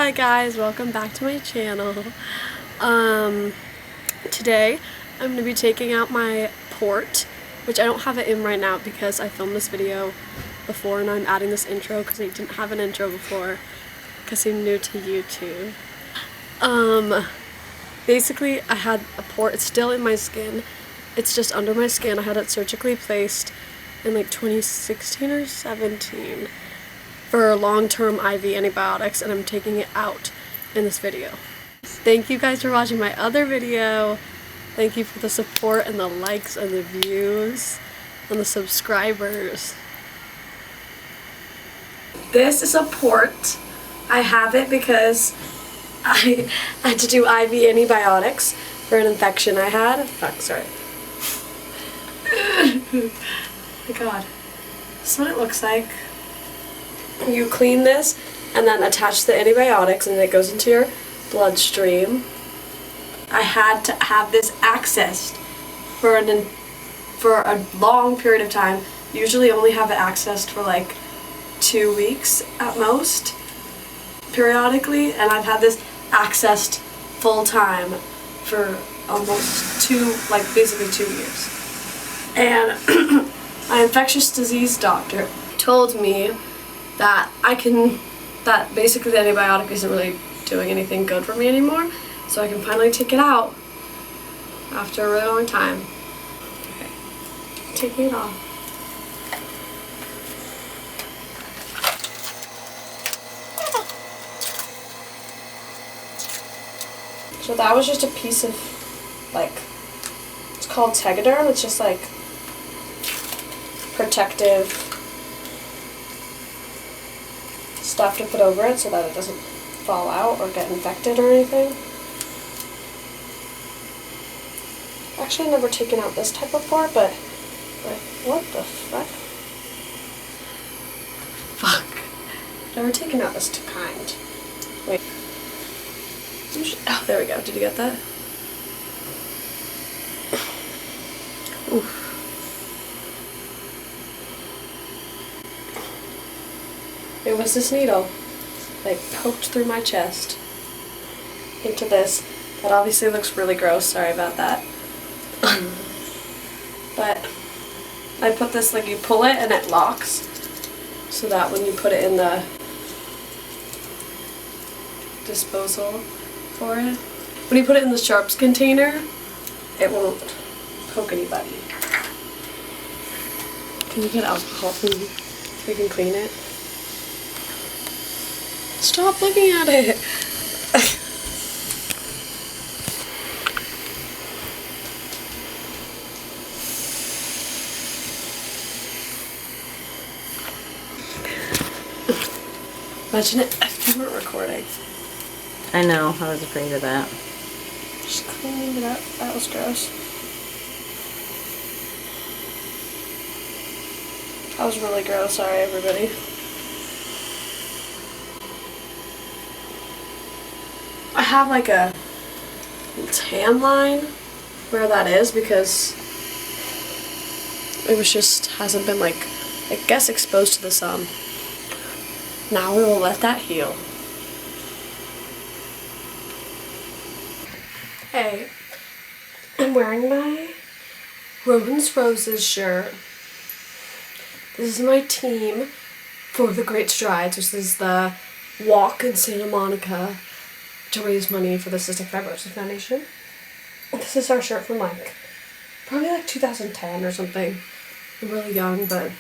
Hi guys, welcome back to my channel. Today I'm going to be taking out my port, which I don't have it in right now because I filmed this video before and I'm adding this intro because I didn't have an intro before because I'm new to YouTube. Basically I had a port, it's still in my skin, it's just under my skin. I had it surgically placed in like 2016 or 17 for long-term IV antibiotics, and I'm taking it out in this video. Thank you guys for watching my other video. Thank you for the support and the likes and the views and the subscribers. This is a port. I have it because I had to do IV antibiotics for an infection I had. Fuck, sorry. Oh my god. This is what it looks like. You clean this and then attach the antibiotics and it goes into your bloodstream. I had to have this accessed for a long period of time. Usually only have it accessed for like 2 weeks at most, periodically, and I've had this accessed full time for almost basically 2 years. And my infectious disease doctor told me that that basically the antibiotic isn't really doing anything good for me anymore, so I can finally take it out after a really long time. Okay, taking it off. So that was just a piece of, it's called Tegaderm. It's just like protective stuff to put over it so that it doesn't fall out or get infected or anything. Actually, I've never taken out this type of port, but like, what the fuck? Fuck. Never taken out this kind. Wait. Oh, there we go. Did you get that? Oof. It was this needle, like, poked through my chest into this. That obviously looks really gross, sorry about that. But I put this, like, you pull it and it locks, so that when you put it in the disposal for it, when you put it in the sharps container, it won't poke anybody. Can you get alcohol from me so we can clean it? Stop looking at it! Imagine it if you weren't recording. I know, I was afraid of that. Just cleaning it up. That was gross. That was really gross, sorry everybody. I have like a tan line where that is because it was just hasn't been, like, I guess, exposed to the sun. Now we will let that heal. Hey, I'm wearing my Rowan's Roses shirt. This is my team for the Great Strides, which is the walk in Santa Monica to raise money for the Cystic Fibrosis Foundation. This is our shirt from probably like 2010 or something. I'm really young, but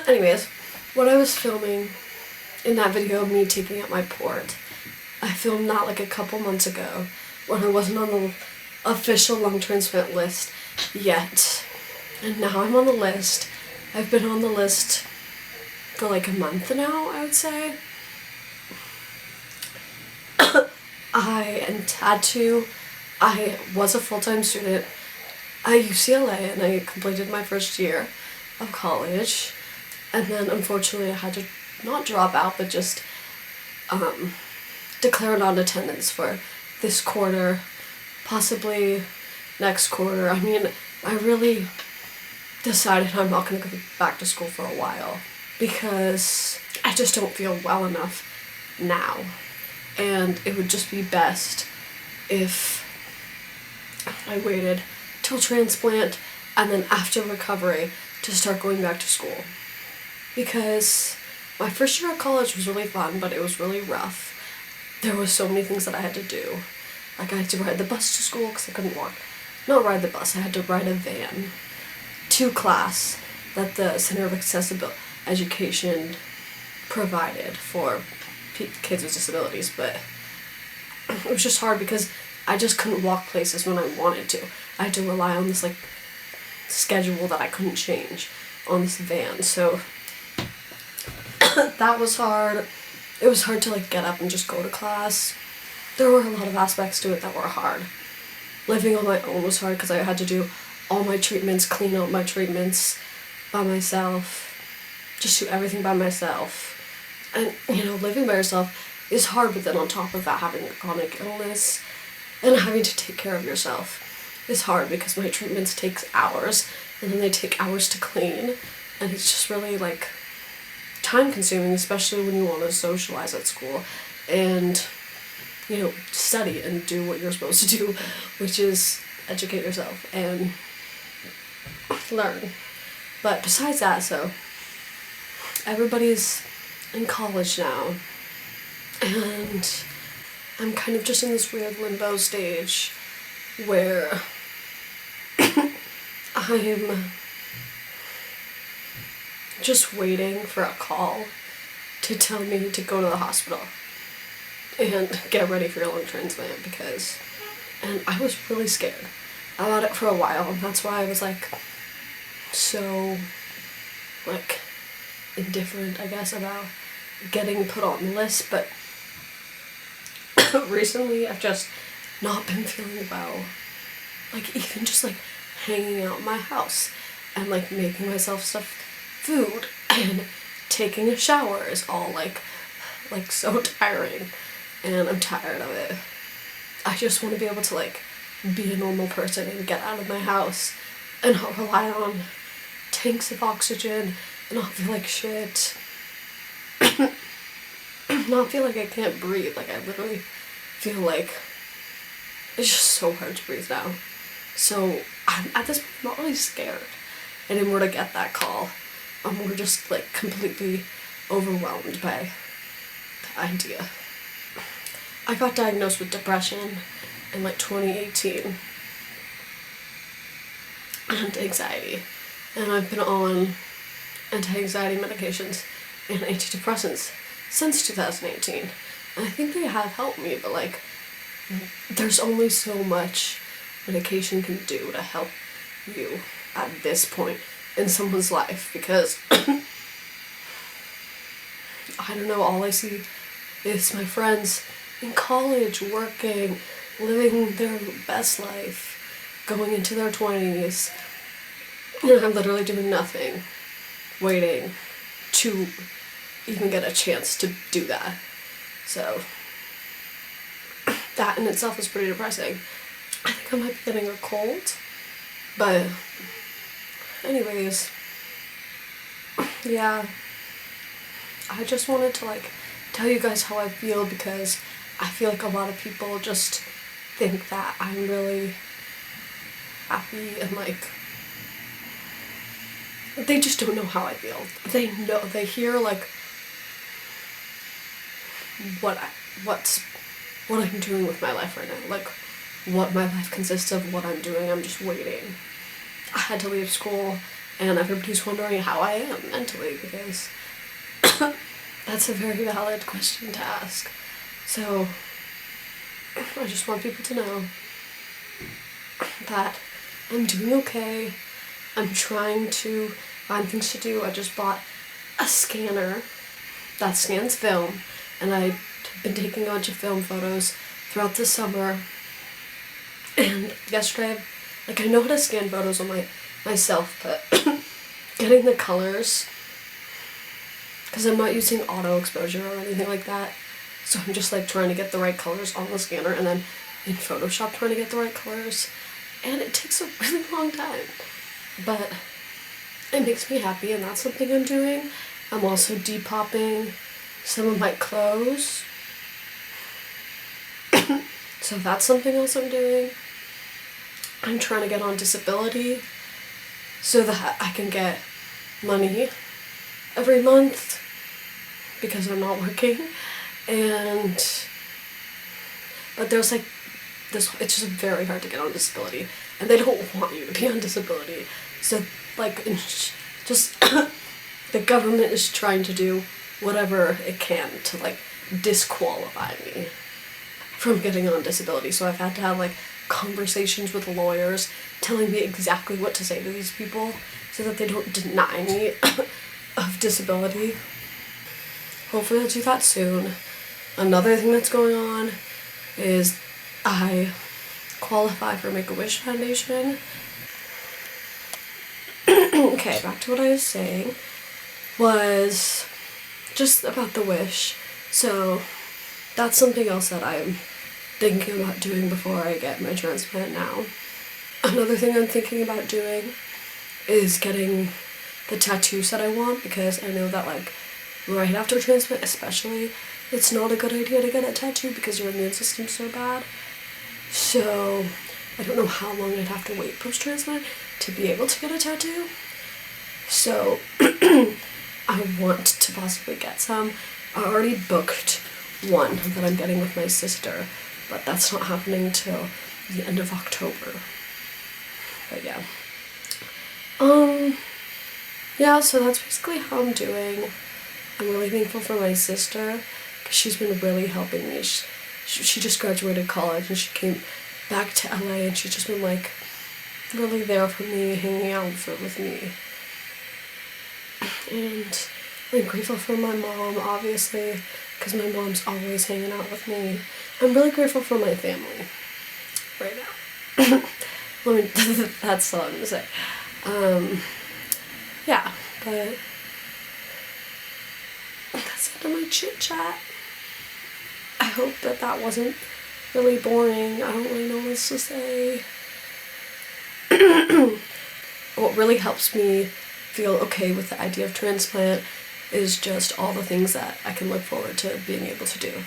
anyways, what I was filming in that video of me taking out my port, I filmed that like a couple months ago when I wasn't on the official lung transplant list yet. And now I'm on the list. I've been on the list for like a month now, I would say. I was a full-time student at UCLA and I completed my first year of college, and then unfortunately I had to not drop out but just declare non-attendance for this quarter, possibly next quarter. I mean, I really decided I'm not going to go back to school for a while because I just don't feel well enough now. And it would just be best if I waited till transplant and then after recovery to start going back to school. Because my first year of college was really fun, but it was really rough. There was so many things that I had to do. Like I had to ride the bus to school because I couldn't walk. Not ride the bus, I had to ride a van to class that the Center of Accessible Education provided for kids with disabilities, but it was just hard because I just couldn't walk places when I wanted to. I had to rely on this like schedule that I couldn't change on this van, so that was hard. It was hard to like get up and just go to class. There were a lot of aspects to it that were hard. Living on my own was hard because I had to do all my treatments, clean out my treatments by myself, just do everything by myself. And, you know, living by yourself is hard, but then on top of that, having a chronic illness and having to take care of yourself is hard because my treatments take hours, and then they take hours to clean, and it's just really, like, time-consuming, especially when you want to socialize at school and, you know, study and do what you're supposed to do, which is educate yourself and learn. But besides that, so everybody's in college now, and I'm kind of just in this weird limbo stage where I'm just waiting for a call to tell me to go to the hospital and get ready for your lung transplant and I was really scared about it for a while, and that's why I was like so like indifferent, I guess, about getting put on the list, but recently I've just not been feeling well. Like even just like hanging out in my house and like making myself stuff food and taking a shower is all like so tiring, and I'm tired of it. I just want to be able to like be a normal person and get out of my house and not rely on tanks of oxygen and not feel like shit. Not feel like I can't breathe. Like I literally feel like it's just so hard to breathe now. So I'm at this point not really scared anymore to get that call. I'm more just like completely overwhelmed by the idea. I got diagnosed with depression in like 2018 and anxiety, and I've been on anti-anxiety medications and antidepressants since 2018, and I think they have helped me, but like there's only so much medication can do to help you at this point in someone's life, because I don't know, all I see is my friends in college, working, living their best life, going into their 20s, and I'm literally doing nothing, waiting to even get a chance to do that. So that in itself is pretty depressing. I think I might be getting a cold, but anyways, yeah, I just wanted to like tell you guys how I feel, because I feel like a lot of people just think that I'm really happy and like they just don't know how I feel. They hear like what I'm doing with my life right now, like what my life consists of, what I'm doing. I'm just waiting. I had to leave school, and everybody's wondering how I am mentally, because that's a very valid question to ask. So I just want people to know that I'm doing okay. I'm trying to find things to do. I just bought a scanner that scans film, and I've been taking a bunch of film photos throughout the summer. And yesterday, like I know how to scan photos on myself, but getting the colors, because I'm not using auto exposure or anything like that, so I'm just like trying to get the right colors on the scanner, and then in Photoshop trying to get the right colors, and it takes a really long time, but it makes me happy, and that's something I'm doing. I'm also depopping some of my clothes So that's something else I'm doing. I'm trying to get on disability so that I can get money every month because I'm not working. But there's like this, it's just very hard to get on disability, and they don't want you to be on disability. So like, just the government is trying to do whatever it can to like disqualify me from getting on disability. So I've had to have like conversations with lawyers telling me exactly what to say to these people so that they don't deny me of disability. Hopefully I'll do that soon. Another thing that's going on is I qualify for Make-A-Wish Foundation. Okay, back to what I was saying, was just about the wish. So that's something else that I'm thinking about doing before I get my transplant now. Another thing I'm thinking about doing is getting the tattoos that I want, because I know that like right after transplant especially, it's not a good idea to get a tattoo because your immune system's so bad. So I don't know how long I'd have to wait post-transplant to be able to get a tattoo. So I want to possibly get some. I already booked one that I'm getting with my sister, but that's not happening till the end of October. But yeah. Yeah, so that's basically how I'm doing. I'm really thankful for my sister because she's been really helping me. She just graduated college and she came back to LA, and she's just been like really there for me, hanging out with me. And I'm grateful for my mom, obviously, because my mom's always hanging out with me. I'm really grateful for my family right now. That's all I'm gonna say. Yeah, but that's the end of my chit chat. I hope that wasn't really boring. I don't really know what else to say. What really helps me feel okay with the idea of transplant is just all the things that I can look forward to being able to do,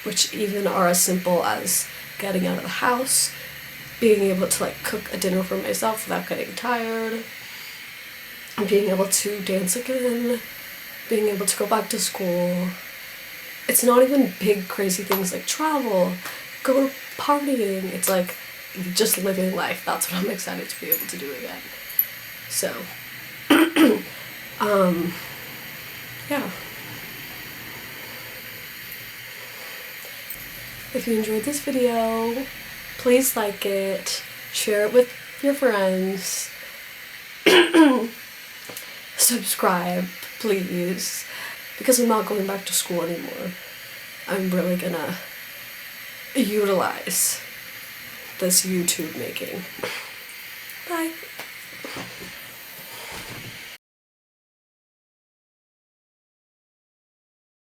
which even are as simple as getting out of the house, being able to like cook a dinner for myself without getting tired, being able to dance again, being able to go back to school. It's not even big crazy things like travel, go partying. It's like just living life. That's what I'm excited to be able to do again. So yeah. If you enjoyed this video, please like it, share it with your friends, subscribe, please, because I'm not going back to school anymore. I'm really gonna utilize this YouTube making.